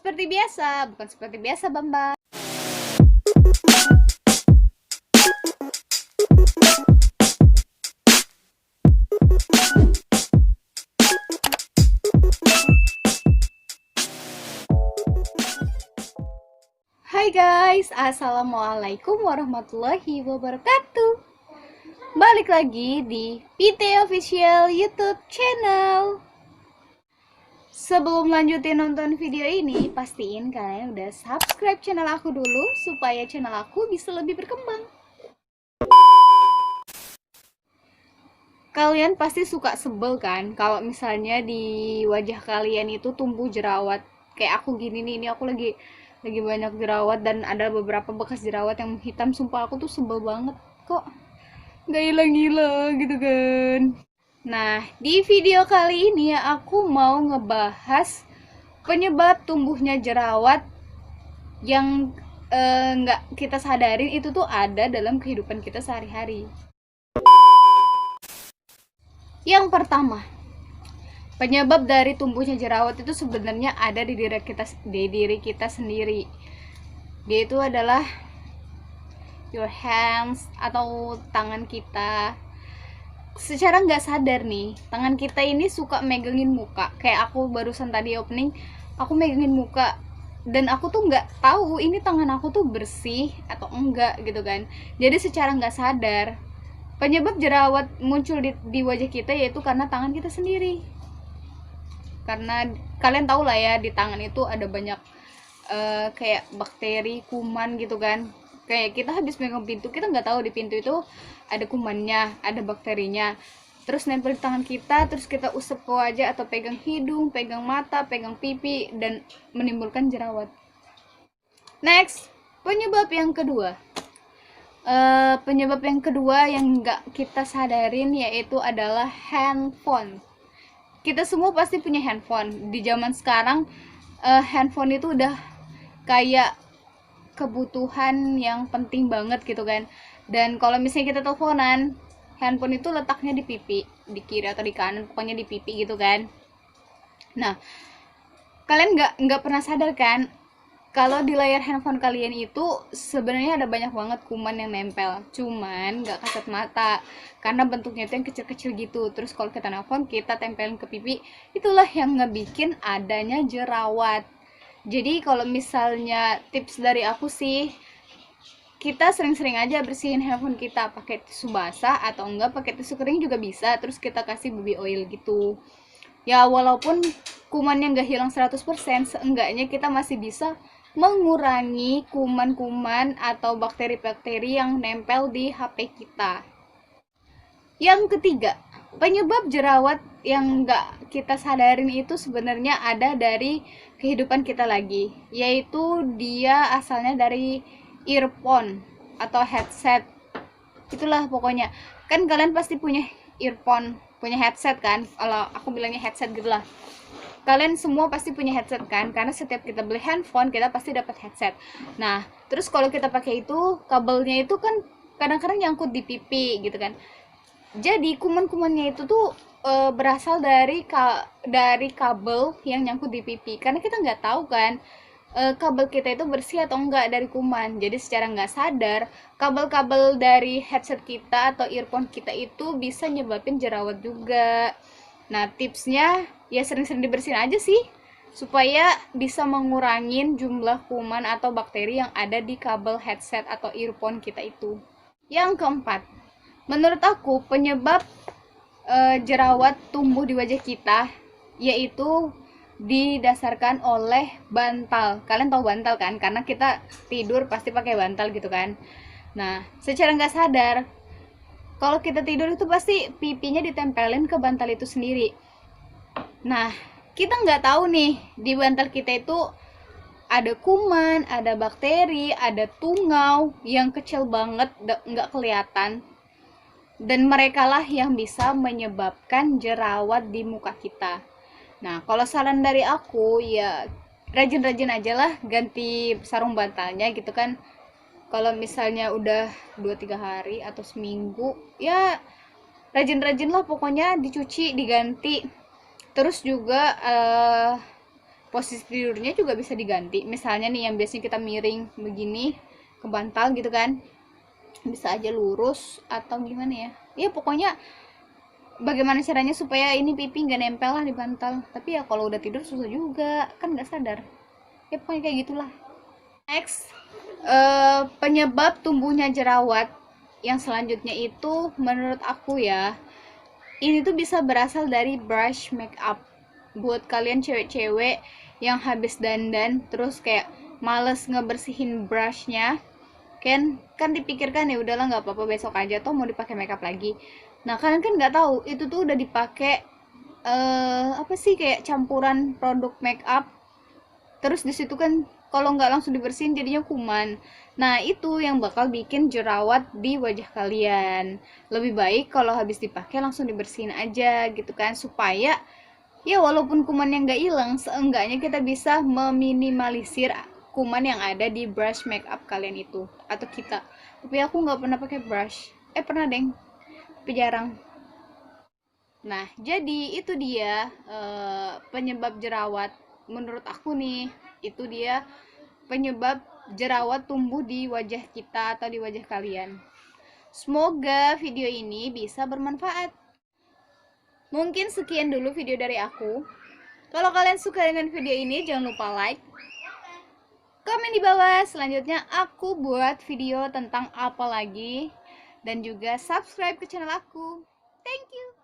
seperti biasa, bukan seperti biasa, Bamba. Hai guys, Assalamualaikum warahmatullahi wabarakatuh. Balik lagi di PT Official YouTube channel. Sebelum lanjutin nonton video ini, pastiin kalian udah subscribe channel aku dulu supaya channel aku bisa lebih berkembang. Kalian pasti suka sebel kan kalau misalnya di wajah kalian itu tumbuh jerawat. Kayak aku gini nih, ini aku lagi banyak jerawat dan ada beberapa bekas jerawat yang hitam. Sumpah aku tuh sebel banget, kok nggak hilang-hilang gitu kan. Nah, di video kali ini aku mau ngebahas penyebab tumbuhnya jerawat yang nggak kita sadarin itu tuh ada dalam kehidupan kita sehari-hari. Yang pertama, penyebab dari tumbuhnya jerawat itu sebenarnya ada di diri kita sendiri. Dia itu adalah your hands atau tangan kita. Secara nggak sadar nih, tangan kita ini suka megangin muka. Kayak aku barusan tadi opening, aku megangin muka dan aku tuh nggak tahu ini tangan aku tuh bersih atau enggak gitu kan. Jadi secara nggak sadar, penyebab jerawat muncul di wajah kita yaitu karena tangan kita sendiri. Karena kalian tahu lah ya, di tangan itu ada banyak kayak bakteri, kuman gitu kan. Kayak kita habis megang pintu, kita nggak tahu di pintu itu ada kumannya, ada bakterinya. Terus nempel di tangan kita, terus kita usap ke wajah atau pegang hidung, pegang mata, pegang pipi, dan menimbulkan jerawat. Next, penyebab yang kedua. Penyebab yang kedua yang nggak kita sadarin yaitu adalah handphone. Kita semua pasti punya handphone. Di zaman sekarang handphone itu udah kayak kebutuhan yang penting banget gitu kan. Dan kalau misalnya kita teleponan, handphone itu letaknya di pipi, di kiri atau di kanan, pokoknya di pipi gitu kan. Nah, kalian nggak pernah sadar kan kalau di layar handphone kalian itu sebenarnya ada banyak banget kuman yang nempel, cuman nggak kasat mata karena bentuknya itu yang kecil-kecil gitu. Terus kalau kita nelpon, kita tempelin ke pipi, itulah yang ngebikin adanya jerawat. Jadi kalau misalnya tips dari aku sih, kita sering-sering aja bersihin handphone kita pakai tisu basah atau enggak pakai tisu kering juga bisa. Terus kita kasih baby oil gitu. Ya walaupun kumannya nggak hilang 100%, seenggaknya kita masih bisa mengurangi kuman-kuman atau bakteri-bakteri yang nempel di HP kita. Yang ketiga, penyebab jerawat yang nggak kita sadarin itu sebenarnya ada dari kehidupan kita lagi, yaitu dia asalnya dari earphone atau headset. Itulah pokoknya. Kan kalian pasti punya earphone, punya headset kan? Kalau aku bilangnya headset gitulah. Kalian semua pasti punya headset kan? Karena setiap kita beli handphone, kita pasti dapat headset. Nah, terus kalau kita pakai itu, kabelnya itu kan kadang-kadang nyangkut di pipi gitu kan. Jadi kuman-kumannya itu tuh berasal dari kabel yang nyangkut di pipi. Karena kita nggak tahu kan kabel kita itu bersih atau enggak dari kuman. Jadi secara nggak sadar, kabel-kabel dari headset kita atau earphone kita itu bisa nyebabin jerawat juga. Nah, tipsnya ya sering-sering dibersihin aja sih, supaya bisa mengurangin jumlah kuman atau bakteri yang ada di kabel headset atau earphone kita itu. Yang keempat, menurut aku penyebab jerawat tumbuh di wajah kita yaitu didasarkan oleh bantal. Kalian tahu bantal kan? Karena kita tidur pasti pakai bantal gitu kan. Nah, secara nggak sadar, kalau kita tidur itu pasti pipinya ditempelin ke bantal itu sendiri. Nah, kita nggak tahu nih di bantal kita itu ada kuman, ada bakteri, ada tungau yang kecil banget, nggak kelihatan. Dan merekalah yang bisa menyebabkan jerawat di muka kita. Nah, kalau saran dari aku ya rajin-rajin aja lah ganti sarung bantalnya gitu kan. Kalau misalnya udah 2-3 hari atau seminggu, ya rajin-rajin lah pokoknya dicuci, diganti. Terus juga posisi tidurnya juga bisa diganti. Misalnya nih yang biasanya kita miring begini ke bantal gitu kan, bisa aja lurus atau gimana ya, ya pokoknya bagaimana caranya supaya ini pipi nggak nempel lah di bantal. Tapi ya kalau udah tidur susah juga kan, nggak sadar ya, pokoknya kayak gitulah. Next, penyebab tumbuhnya jerawat yang selanjutnya itu menurut aku ya, ini tuh bisa berasal dari brush make up. Buat kalian cewek-cewek yang habis dandan terus kayak males ngebersihin brushnya, kan dipikirkan ya udahlah nggak apa-apa besok aja toh mau dipakai makeup lagi. Nah kalian kan nggak tahu itu tuh udah dipakai apa sih, kayak campuran produk makeup, terus disitu kan kalau nggak langsung dibersihin jadinya kuman. Nah itu yang bakal bikin jerawat di wajah kalian. Lebih baik kalau habis dipakai langsung dibersihin aja gitu kan, supaya ya walaupun kuman yang nggak hilang, seenggaknya kita bisa meminimalisir kuman yang ada di brush makeup kalian itu atau kita. Tapi aku nggak pernah pakai brush, pernah deng tapi jarang. Nah jadi itu dia penyebab jerawat menurut aku nih. Itu dia penyebab jerawat tumbuh di wajah kita atau di wajah kalian. Semoga video ini bisa bermanfaat. Mungkin sekian dulu video dari aku. Kalau kalian suka dengan video ini, jangan lupa like, komen di bawah. Selanjutnya aku buat video tentang apa lagi, dan juga subscribe ke channel aku. Thank you.